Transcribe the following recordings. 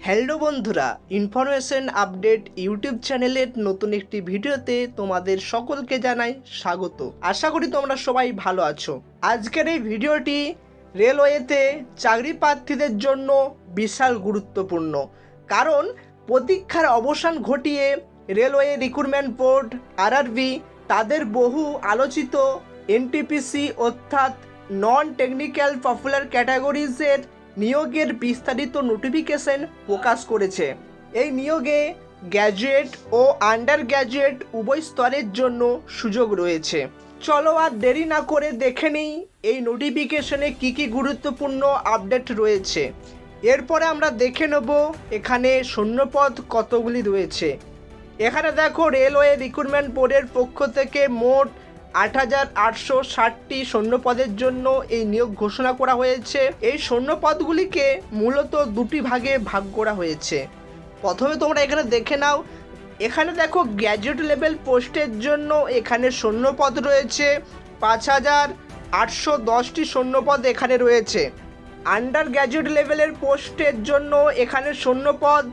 Hello বন্ধুরা, information update YouTube চ্যানেলের নতুন একটি ভিডিওতে তোমাদের সকলকে জানাই স্বাগত। আশা করি তোমরা সবাই ভালো আছো। আজকের এই ভিডিওটি রেলওয়েতে চাকরি প্রার্থীদের জন্য বিশাল গুরুত্বপূর্ণ, কারণ প্রতীক্ষার অবসান ঘটিয়ে রেলওয়ে রিক্রুটমেন্ট বোর্ড আরআরবি তাদের বহু আলোচিত এনটিপিসি অর্থাৎ নন টেকনিক্যাল পপুলার ক্যাটাগরিজের নিয়োগের বিস্তারিত নোটিফিকেশন প্রকাশ করেছে। এই নিয়োগে গ্র্যাজুয়েট ও আন্ডার গ্র্যাজুয়েট উভয় স্তরের জন্য সুযোগ রয়েছে। চলো আর দেরি না করে দেখে নিই এই নোটিফিকেশনে কী কী গুরুত্বপূর্ণ আপডেট রয়েছে। এরপরে আমরা দেখে নেব এখানে শূন্যপদ কতগুলি রয়েছে। এখানে দেখো রেলওয়ে রিক্রুটমেন্ট বোর্ডের পক্ষ থেকে মোট ৮,৮৬০টি শূন্যপদের জন্য এই নিয়োগ ঘোষণা করা হয়েছে। এই শূন্যপদগুলিকে মূলত দুটি ভাগে ভাগ করা হয়েছে। প্রথমে তোমরা এখানে দেখে নাও, এখানে দেখো গ্র্যাজুয়েট লেভেল পোস্টের জন্য এখানে শূন্যপদ রয়েছে ৫,৮১০টি শূন্যপদ এখানে রয়েছে। আন্ডার গ্র্যাজুয়েট লেভেলের পোস্টের জন্য এখানে শূন্যপদ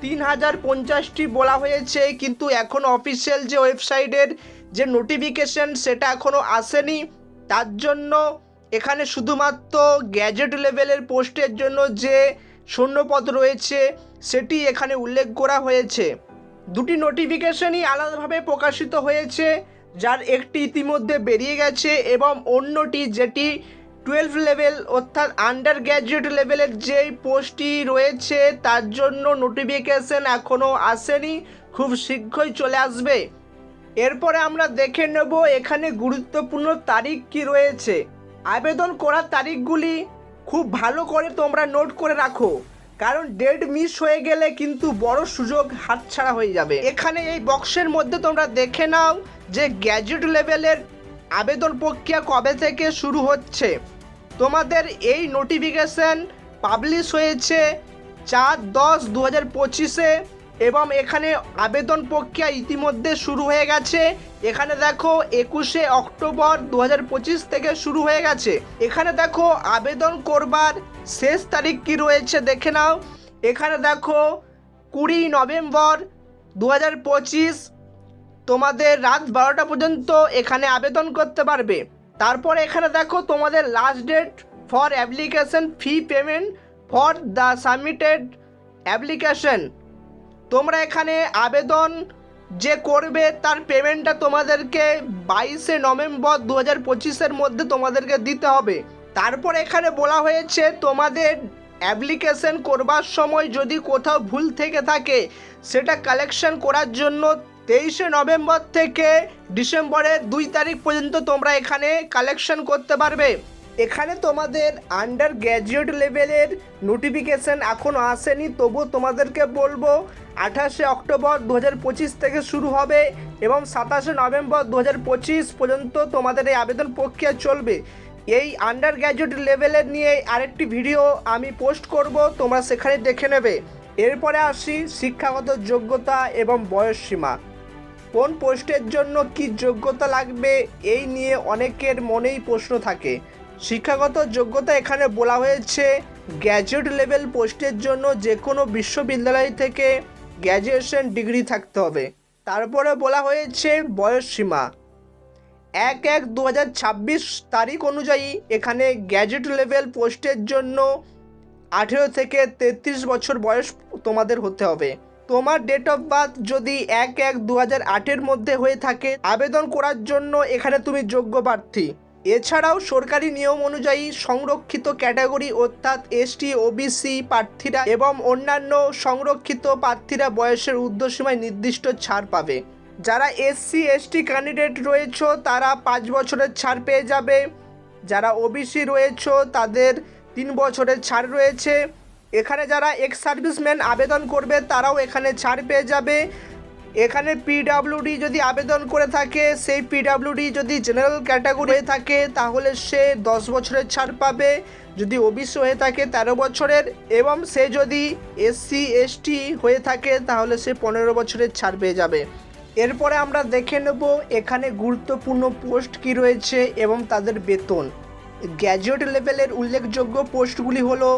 ৩,০৫০টি বলা হয়েছে, কিন্তু এখন অফিসিয়াল যে ওয়েবসাইটের যে নোটিফিকেশন সেটা এখনও আসেনি, তার জন্য এখানে শুধুমাত্র গ্র্যাজুয়েট লেভেলের পোস্টের জন্য যে শূন্যপদ রয়েছে সেটি এখানে উল্লেখ করা হয়েছে। দুটি নোটিফিকেশনই আলাদাভাবে প্রকাশিত হয়েছে, যার একটি ইতিমধ্যে বেরিয়ে গেছে এবং অন্যটি যেটি 12 লেভেল অর্থাৎ আন্ডার গ্র্যাজুয়েট লেভেলের যেই পোস্টটি রয়েছে তার জন্য নোটিফিকেশন এখনও আসেনি, খুব শীঘ্রই চলে আসবে। এরপরে আমরা দেখে নেব এখানে গুরুত্বপূর্ণ তারিখ কি রয়েছে। আবেদন করার তারিখগুলি খুব ভালো করে তোমরা নোট করে রাখো, কারণ ডেট মিস হয়ে গেলে কিন্তু বড় সুযোগ হাতছাড়া হয়ে যাবে। এখানে এই বক্সের মধ্যে তোমরা দেখে নাও যে গ্র্যাজুয়েট লেভেলের আবেদন প্রক্রিয়া কবে থেকে শুরু হচ্ছে। তোমাদের এই নোটিফিকেশন পাবলিশ হয়েছে 4/10/2025-এ এবং এখানে আবেদন প্রক্রিয়া ইতিমধ্যে শুরু হয়ে গেছে। এখানে দেখো 21শে অক্টোবর 2025 থেকে শুরু হয়ে গেছে। এখানে দেখো আবেদন করবার শেষ তারিখ কি রয়েছে দেখে নাও। এখানে দেখো 20 নভেম্বর 2025 তোমাদের রাত 12টা পর্যন্ত এখানে আবেদন করতে পারবে। তারপরে এখানে দেখো তোমাদের last date for application fee payment for the submitted application. তোমরা এখানে আবেদন যে করবে তার পেমেন্টটা তোমাদেরকে 22শে নভেম্বর 2025-এর মধ্যে তোমাদেরকে দিতে হবে। তারপর এখানে বলা হয়েছে তোমাদের অ্যাপ্লিকেশন করবার সময় যদি কোথাও ভুল থেকে থাকে সেটা কালেকশন করার জন্য 23শে নভেম্বর থেকে ডিসেম্বরের 2 তারিখ পর্যন্ত তোমরা এখানে কালেকশন করতে পারবে। এখানে তোমাদের আন্ডার গ্র্যাজুয়েট লেভেলের নোটিফিকেশান এখনও আসেনি, তবুও তোমাদেরকে বলবো 28শে অক্টোবর 2025 থেকে শুরু হবে এবং 27শে নভেম্বর 2025 পর্যন্ত তোমাদের এই আবেদন প্রক্রিয়া চলবে। এই আন্ডার গ্র্যাজুয়েট লেভেলের নিয়ে আরেকটি ভিডিও আমি পোস্ট করব, তোমরা সেখানে দেখে নেবে। এরপরে আসি শিক্ষাগত যোগ্যতা এবং বয়সসীমা। কোন পোস্টের জন্য কি যোগ্যতা লাগবে এই নিয়ে অনেকের মনেই প্রশ্ন থাকে। শিক্ষাগত যোগ্যতা এখানে বলা হয়েছে গ্র্যাজুয়েট লেভেল পোস্টের জন্য যে কোনো বিশ্ববিদ্যালয় থেকে গ্র্যাজুয়েশন ডিগ্রি থাকতে হবে। তারপরে বলা হয়েছে বয়সসীমা 1/1/2026 তারিখ অনুযায়ী এখানে গ্র্যাজুয়েট লেভেল পোস্টের জন্য 18 থেকে 33 বছর বয়স তোমাদের হতে হবে। তোমার ডেট অফ বার্থ যদি 1/1/2008-এর মধ্যে হয়ে থাকে আবেদন করার জন্য এখানে তুমি যোগ্য প্রার্থী। এছাড়াও সরকারি নিয়ম অনুযায়ী সংরক্ষিত ক্যাটাগরি অর্থাৎ এসটি ওবিসি প্রার্থীরা এবং অন্যান্য সংরক্ষিত প্রার্থীরা বয়সের ঊর্ধ্বসীমায় নির্দিষ্ট ছাড় পাবে। যারা এসসি এসটি ক্যান্ডিডেট রয়েছ তারা 5 বছরের ছাড় পেয়ে যাবে। যারা ওবিসি রয়েছ তাদের 3 বছরের ছাড় রয়েছে। এখানে যারা এক্স সার্ভিসম্যান আবেদন করবে তারাও এখানে ছাড় পেয়ে যাবে। এখানে পিডাব্লিউডি যদি আবেদন করে থাকে, সেই পিডাব্লিউডি যদি জেনারেল ক্যাটাগরি হয়ে থাকে তাহলে সে 10 বছরের ছাড় পাবে, যদি ওবিসি হয়ে থাকে 13 বছরের, এবং সে যদি এসসি এসটি হয়ে থাকে তাহলে সে 15 বছরের ছাড় পেয়ে যাবে। এরপরে আমরা দেখে নেব এখানে গুরুত্বপূর্ণ পোস্ট কি রয়েছে এবং তাদের বেতন। গ্র্যাজুয়েট লেভেলের উল্লেখযোগ্য পোস্টগুলি হলো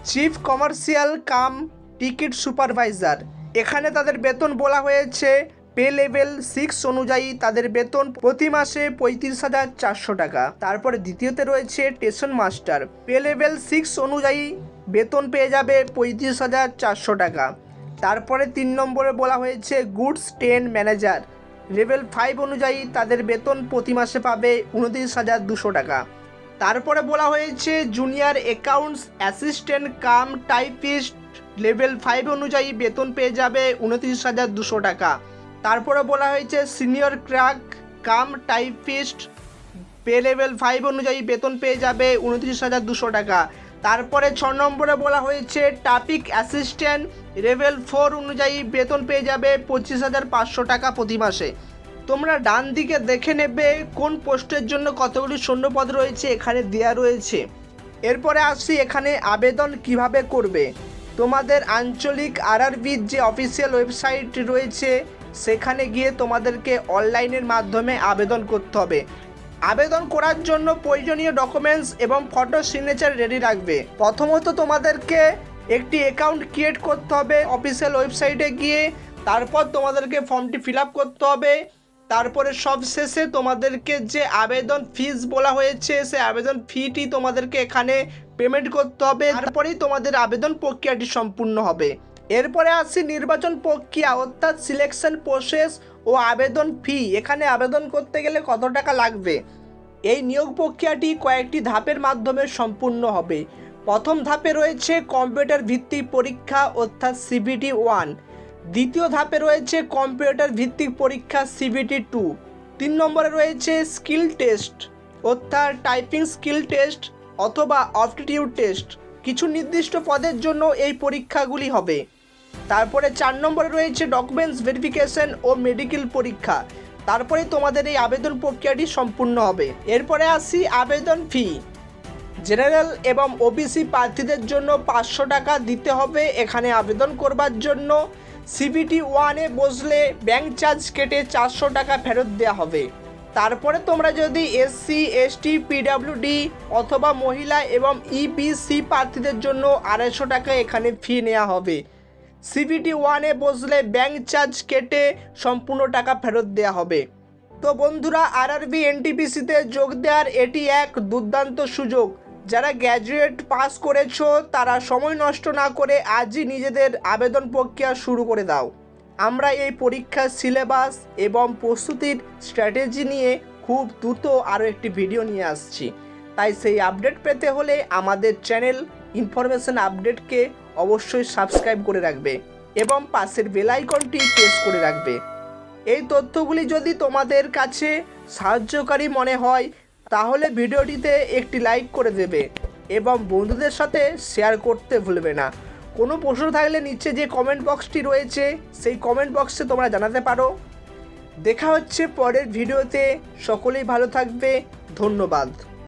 chief commercial cum ticket supervisor. এখানে তাদের বেতন বলা হয়েছে পে লেভেল 6 অনুযায়ী তাদের বেতন প্রতি মাসে 35,400 টাকা। তারপরে দ্বিতীয়তে রয়েছে স্টেশন মাস্টার, পে লেভেল 6 অনুযায়ী বেতন পেয়ে যাবে 35,400 টাকা। তারপরে 3 নম্বরে বলা হয়েছে গুডস ট্রেন ম্যানেজার, লেভেল 5 অনুযায়ী তাদের বেতন প্রতি মাসে পাবে 29,200 টাকা। তারপরে বলা হয়েছে junior accounts assistant cum typist, level 5 অনুযায়ী বেতন পেয়ে যাবে 29,200 টাকা। তারপরে বলা হয়েছে senior clerk cum typist, pay level 5 অনুযায়ী বেতন পেয়ে যাবে 29,200 টাকা। তারপরে 6 নম্বরে বলা হয়েছে ট্রাফিক অ্যাসিস্ট্যান্ট, লেভেল 4 অনুযায়ী বেতন পেয়ে যাবে 25,500 টাকা প্রতি মাসে। তোমরা ডান দিকে দেখে নেবে কোন পোস্টের জন্য কতগুলি শূন্যপদ রয়েছে এখানে দেওয়া রয়েছে। এরপরে আসছি এখানে আবেদন কিভাবে করবে। তোমাদের আঞ্চলিক আরআরবির যে অফিসিয়াল ওয়েবসাইট রয়েছে সেখানে গিয়ে তোমাদেরকে অনলাইনের মাধ্যমে আবেদন করতে হবে। আবেদন করার জন্য প্রয়োজনীয় ডকুমেন্টস এবং ফটো সিগনেচার রেডি রাখবে। প্রথমত তোমাদেরকে একটি অ্যাকাউন্ট ক্রিয়েট করতে হবে অফিসিয়াল ওয়েবসাইটে গিয়ে, তারপর তোমাদেরকে ফর্মটি ফিল আপ করতে হবে। তারপরে সবশেষে তোমাদেরকে যে আবেদন ফিস বলা হয়েছে সেই আবেদন ফিটি তোমাদেরকে এখানে পেমেন্ট করতে হবে। তারপরেই তোমাদের আবেদন প্রক্রিয়াটি সম্পূর্ণ হবে। এরপরে আসছি নির্বাচন প্রক্রিয়া অর্থাৎ সিলেকশন প্রসেস ও আবেদন ফি। এখানে আবেদন করতে গেলে কত টাকা লাগবে। এই নিয়োগ প্রক্রিয়াটি কয়েকটি ধাপের মাধ্যমে সম্পূর্ণ হবে। প্রথম ধাপে রয়েছে কম্পিউটার ভিত্তিক পরীক্ষা অর্থাৎ CBT 1। দ্বিতীয় ধাপে রয়েছে কম্পিউটার ভিত্তিক পরীক্ষা CBT 2। 3 নম্বরে রয়েছে স্কিল টেস্ট অর্থাৎ টাইপিং স্কিল টেস্ট অথবা অপটিটিউড টেস্ট। কিছু নির্দিষ্ট পদের জন্য এই পরীক্ষাগুলি হবে। তারপরে 4 নম্বরে রয়েছে ডকুমেন্টস ভেরিফিকেশন ও মেডিকেল পরীক্ষা। তারপরে তোমাদের এই আবেদন প্রক্রিয়াটি সম্পূর্ণ হবে। এরপরে আসি আবেদন ফি। জেনারেল এবং OBC প্রার্থীদের জন্য 500 টাকা দিতে হবে এখানে আবেদন করবার জন্য। CBT 1-এ বসলে ব্যাংক চার্জ কেটে 400 টাকা ফেরত দেওয়া হবে। তারপরে তোমরা যদি SC ST PWD অথবা মহিলা এবং EBC প্রার্থীদের জন্য 250 টাকা এখানে ফি নেওয়া হবে। CBT 1-এ বসলে ব্যাংক চার্জ কেটে সম্পূর্ণ টাকা ফেরত দেওয়া হবে। তো বন্ধুরা, আরআরবি NTPC-তে যোগ দেওয়ার এটি এক দুর্দান্ত সুযোগ। যারা গ্র্যাজুয়েট পাস করেছো তারা সময় নষ্ট না করে আজই নিজেদের আবেদন প্রক্রিয়া শুরু করে দাও। আমরা এই পরীক্ষার সিলেবাস এবং প্রস্তুতির স্ট্র্যাটেজি নিয়ে খুব দ্রুত আরও একটি ভিডিও নিয়ে আসছি। তাই সেই আপডেট পেতে হলে আমাদের চ্যানেল ইনফরমেশন আপডেটকে অবশ্যই সাবস্ক্রাইব করে রাখবে এবং পাশের বেল আইকনটি প্রেস করে রাখবে। এই তথ্যগুলি যদি তোমাদের কাছে সাহায্যকারী মনে হয় তাহলে ভিডিওটিতে একটি লাইক করে দেবে এবং বন্ধুদের সাথে শেয়ার করতে ভুলবে না। কোনো প্রশ্ন থাকলে নিচে যে কমেন্ট বক্সটি রয়েছে সেই কমেন্ট বক্সে তোমরা জানাতে পারো। দেখা হচ্ছে পরের ভিডিওতে। সকলেই ভালো থাকবে। ধন্যবাদ।